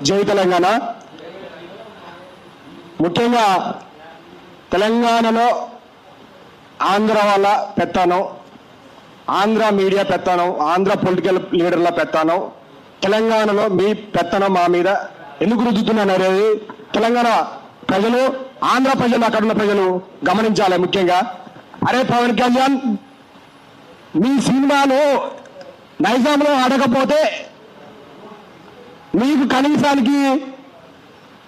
జై తెలంగాణ. ముఖ్యంగా తెలంగాణలో ఆంధ్ర వాళ్ళ పెత్తనం, ఆంధ్ర మీడియా పెత్తనం, ఆంధ్ర పొలిటికల్ లీడర్ల పెత్తనం, తెలంగాణలో మీ పెత్తనం మా మీద ఎందుకు రుద్దుతున్నాను అనేది తెలంగాణ ప్రజలు, ఆంధ్ర ప్రజలు, అక్కడున్న ప్రజలు గమనించాలి. ముఖ్యంగా అరే పవన్ కళ్యాణ్, మీ సినిమాలో నైజాంలో ఆడకపోతే మీకు కనీసానికి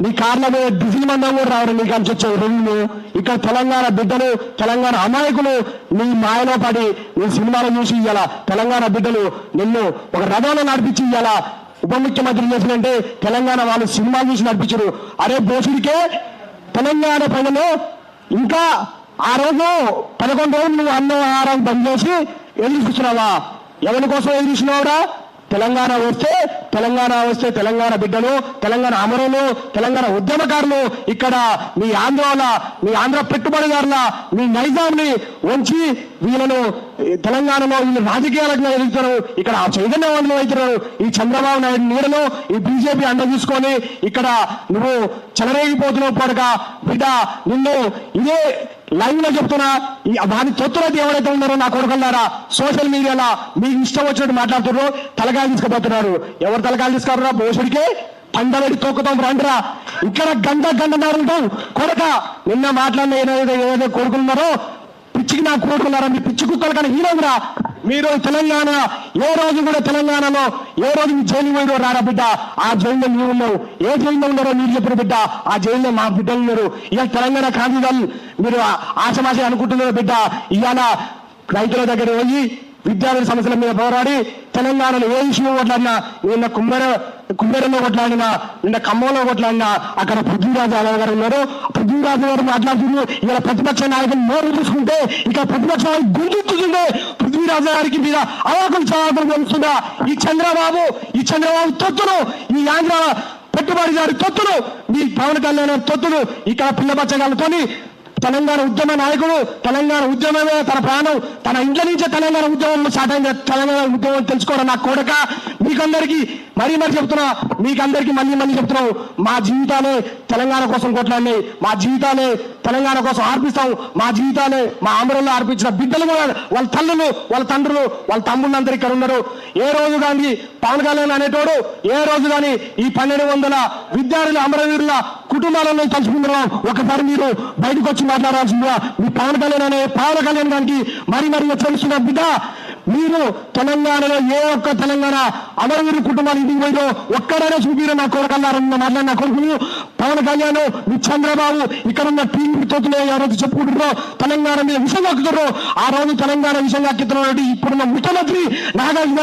మీ కార్ల మీద డీజిల్ మందం కూడా రావడం మీకు అని వచ్చే రెండు. ఇక్కడ తెలంగాణ బిడ్డలు, తెలంగాణ అమాయకులు మీ మాయలో పడి మీ సినిమాలో చూసి ఇవ్వాల తెలంగాణ బిడ్డలు నిన్ను ఒక రథంలో నడిపించి ఇవ్వాల ఉప ముఖ్యమంత్రి చేసినంటే తెలంగాణ వాళ్ళు సినిమాలు చూసి నడిపించరు. అరే బోసుడికే తెలంగాణ ప్రజలు ఇంకా ఆ రోజు 11 రోజులు నువ్వు అన్న ఆహారం బంద్ చేసి ఎదురు చూస్తున్నావా? ఎవరి కోసం ఎదురు చూస్తున్నావురా? తెలంగాణ వస్తే తెలంగాణ బిడ్డలు, తెలంగాణ అమరులు, తెలంగాణ ఉద్యమకారులు ఇక్కడ మీ ఆంధ్ర పెట్టుబడిదారుల మీ నైజాంని వంచి వీళ్ళను తెలంగాణలో వీళ్ళు రాజకీయాలకు ఎదుగుతారు. ఇక్కడ చైతన్యవంతులు అవుతున్నారు. ఈ చంద్రబాబు నాయుడు నీడను ఈ బీజేపీ అండ చూసుకొని ఇక్కడ నువ్వు చెలరేగిపోతున్నావు. పడక బిడ్డ నిన్ను ఇదే లైవ్ లో చెప్తున్నా, వాని తొత్తులది ఎవరైతే ఉన్నారో నా కొడుకున్నారా సోషల్ మీడియాలో మీకు ఇష్టం వచ్చినట్టు మాట్లాడుతున్నారు, తలకాయలు తీసుకుపోతున్నారు. ఎవరు తలకాయలు తీసుకున్నారా? బోసుడికే పండబెడి తొక్కుతాం రండిరా. ఇక్కడ గంట ఉంటాం కొడక. నిన్న మాట్లాడిన ఏదైతే కొడుకున్నారో పిచ్చికి నా కొడుకున్నారా, మీ పిచ్చి కుక్కలు కానీ హీరోరా మీరు. తెలంగాణ ఏ రోజు కూడా తెలంగాణలో ఏ రోజు మీ జైలు పోయినో రారా బిడ్డ. ఆ జైల్లో నీవు ఉన్నావు. ఏ జైల్లో ఉన్నారో మీరు చెప్పిన బిడ్డ. ఆ జైల్లో మా బిడ్డలు ఉన్నారు. ఇక తెలంగాణ కాంగ్రెస్ మీరు ఆశమాశ అనుకుంటున్నారు బిడ్డ. ఇవాళ రైతుల దగ్గర పోయి విద్యార్థుల సమస్యల మీద పోరాడి తెలంగాణలో ఏ ఇష్యూ కొట్లాడినా, నిన్న కుమ్మేరంలో కొట్లాడినా, నిన్న ఖమ్మంలో కొట్లాడినా అక్కడ పృథ్వీరాజ్ యాదవ్ గారు ఉన్నారు. పృథ్వీరాజు గారు మాట్లాడుతున్నారు. ఇలా ప్రతిపక్ష నాయకులు నోరు చూసుకుంటే ఇక ప్రతిపక్ష నాయకులు గుర్తుంటుండే పృథ్వీరాజు గారికి మీద అవాకులు చవాకులు తెలుస్తుందా? ఈ చంద్రబాబు తొత్తులు, ఈ ఆంధ్ర పెట్టుబడిదారి తొత్తులు, మీ పవన్ కళ్యాణ్ తొత్తులు ఇక్కడ పిల్లబచ్చగాలతోని తెలంగాణ ఉద్యమ నాయకుడు, తెలంగాణ ఉద్యమమే తన ప్రాణం, తన ఇంట్లో నుంచే తెలంగాణ ఉద్యమం స్టార్ట్ అయింది. తెలంగాణ ఉద్యమం తెలుసుకోవడం నా కొడక. మీకందరికీ మరీ చెప్తున్నా, మీకందరికీ మళ్ళీ చెప్తున్నావు. మా జీవితాలే తెలంగాణ కోసం కొట్లాడినాయి. మా జీవితాలే తెలంగాణ కోసం అర్పిస్తాం. మా జీవితాలే మా అమరుల్లో అర్పించిన బిడ్డలు కూడా, వాళ్ళ తల్లులు, వాళ్ళ తండ్రులు, వాళ్ళ తమ్ముళ్ళు అందరూ ఇక్కడ ఉన్నారు. ఏ రోజు కానీ పవన్ కళ్యాణ్ అనేటోడు ఏ రోజు కానీ ఈ 1200 విద్యార్థుల అమరవీరుల కుటుంబాలను తలుచుకుంటున్నాం. ఒకసారి మీరు బయటకు వచ్చి మాట్లాడాల్సిందిగా మీ పవన్ కళ్యాణ్ గారికి మరీ హెచ్చరిస్తున్న బిడ్డ. మీరు తెలంగాణలో ఏ ఒక్క తెలంగాణ అమరవీరు కుటుంబాలు ఇంటికి పోయినో ఒక్కడైనా చూపిరు నా కొడుకన్నారని మాట్లాడిన కొడుకులు పవన్ కళ్యాణ్, మీ చంద్రబాబు ఇక్కడ ఉన్న టీవీ తోతులు ఆ రోజు చెప్పుకుంటున్నారో తెలంగాణ మీద విషయం కక్కుతారో ఆ రోజు తెలంగాణ విషయం కక్కుతున్నట్టు ఇప్పుడున్న ముఖ్యమంత్రి నాగార్జున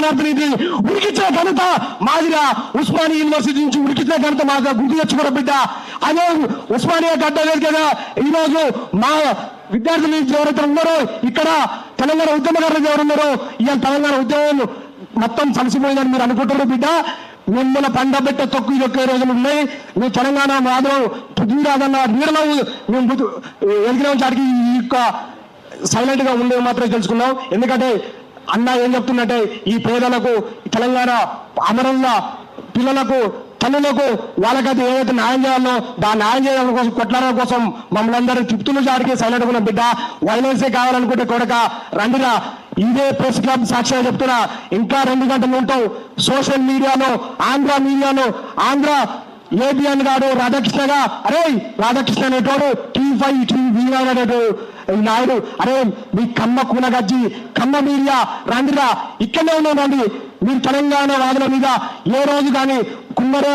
ఉరికించిన ఘనత మాదిరా. ఉస్మానియా యూనివర్సిటీ నుంచి ఉరికించిన ఘనత మాదిరా గుర్తు తెచ్చుకోవడం బిడ్డ. అదే ఉస్మానియా గడ్డ లేదు కదా ఈరోజు మా విద్యార్థులు ఎవరైతే ఉన్నారో ఇక్కడ తెలంగాణ ఉద్యమకారులు ఎవరున్నారో ఇవాళ తెలంగాణ ఉద్యమం మొత్తం కలిసిపోయిందని మీరు అనుకుంటారు బిడ్డ. మిమ్మల్ని పండబెట్ట తొక్కు ఒకే రోజులు ఉన్నాయి. మేము తెలంగాణ మాధవ్ పృథ్వీరాజన్న నీడలో మేము ఎదిగిన చాటికి ఈ యొక్క సైలెంట్ గా ఉండేవి మాత్రమే తెలుసుకున్నాం. ఎందుకంటే అన్న ఏం చెప్తున్నట్టే ఈ పేదలకు తెలంగాణ అమరుల పిల్లలకు తల్లులకు వాళ్ళకైతే ఏదైతే న్యాయం చేయాలో దాన్ని న్యాయం చేయడం కోసం కొట్లాడడం కోసం మమ్మల్ని అందరూ తిప్పుతున్న జాడికి సైలెంట్ ఉన్న బిడ్డ. వైలెన్సే కావాలనుకుంటే కొడక రండిరా. ఇదే ప్రెస్ క్లబ్ సాక్షిగా చెప్తున్నా, ఇంకా 2 గంటలు ఉంటాం సోషల్ మీడియాలో, ఆంధ్ర ఏబిఎన్ గాడు రాధాకృష్ణగా. అరే రాధాకృష్ణ అనేటోడు T5 TV అనేటోడు నాయుడు. అరే మీ కమ్మ కూనగజ్జి కమ్మ మీడియా రండిరా, ఇక్కడనే ఉన్నాం రండి. మీరు తెలంగాణ వాదుల మీద ఏ రోజు కానీ కుమ్మర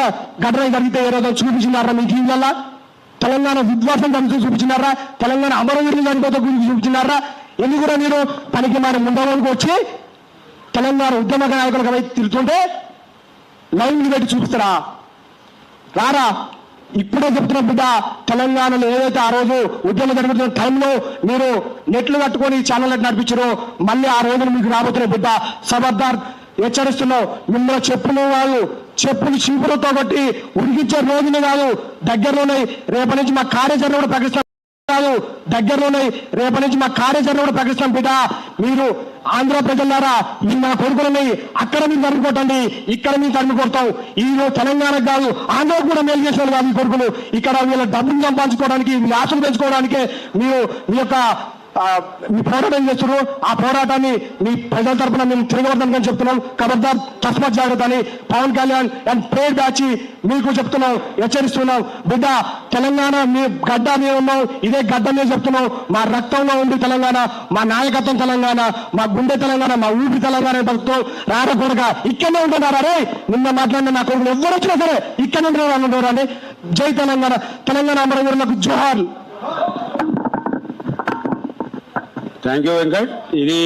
ఘటన జరిగితే ఏ రోజు చూపించినారా? మీ టీవీలలో తెలంగాణ విధ్వంసం జరిగితే చూపించినారా? తెలంగాణ అమరవీరులు చనిపోతే గురించి చూపించినారా? ఎందుకు కూడా మీరు పనికి మన ముందరకు వచ్చి తెలంగాణ ఉద్యమ నాయకులకు తిరుగుతుంటే లైన్లు పెట్టి చూపిస్తారా? రారా. ఇప్పుడే చెప్తున్న బిడ్డ, తెలంగాణలో ఏదైతే ఆ రోజు ఉద్యమం జరుగుతున్న టైంలో మీరు నెట్లు కట్టుకొని ఛానల్ నడిపించారో మళ్ళీ ఆ రోజులు మీకు రాబోతున్న బిడ్డ. సబర్దార్ హెచ్చరిస్తున్నావు. మిమ్మల్ని చెప్పులు చీపులతో బట్టి ఉడికించే రోజులు కాదు, దగ్గరలోనే. రేపటి నుంచి మా కార్యాచరణ కూడా ప్రకటిస్తాం. కాదు దగ్గరలోనే రేపటి నుంచి మా కార్యాచరణ కూడా ప్రకటిస్తాం బిడ్డ. మీరు ఆంధ్ర ప్రజలారా ఈ మా కొడుకులని అక్కడ మీరు తరిమి కొట్టండి, ఇక్కడ మీరు తరిమి కొడతాం. ఈ తెలంగాణకు కాదు ఆంధ్రకు కూడా మేలు చేసిన కాదు ఈ కొడుకులు. ఇక్కడ వీళ్ళ డబ్బులు సంపాదించుకోవడానికి, మీ ఆశలు పెంచుకోవడానికే మీరు మీ యొక్క మీ పోరాటం చేస్తున్నారు. ఆ పోరాటాన్ని మీ ప్రజల తరఫున మేము తిరగబడతామని చెప్తున్నాం. ఖబర్దార్ తస్మాత్ జాగ్రత్త అని పవన్ కళ్యాణ్ అండ్ ప్రేర్ బ్యాచ్ మీకు చెప్తున్నాం, హెచ్చరిస్తున్నాం. బిడ్డ తెలంగాణ మీ గడ్డ మీద ఉన్నాం, ఇదే గడ్డ మీద చెప్తున్నాం. మా రక్తంలో ఉంది తెలంగాణ, మా నాయకత్వం తెలంగాణ, మా గుండె తెలంగాణ, మా ఊపి తెలంగాణ బతుకుతాం. రార కొడుక ఇక్కడనే ఉంటున్నారా రే? నిన్న మాట్లాడిన నా కొడుకులు ఎవరు వచ్చినా సరే ఇక్కడనే ఉంటున్నారండి. జై తెలంగాణ. తెలంగాణ అమరవీరులకు జోహార్. Thank you Venkat. ఇది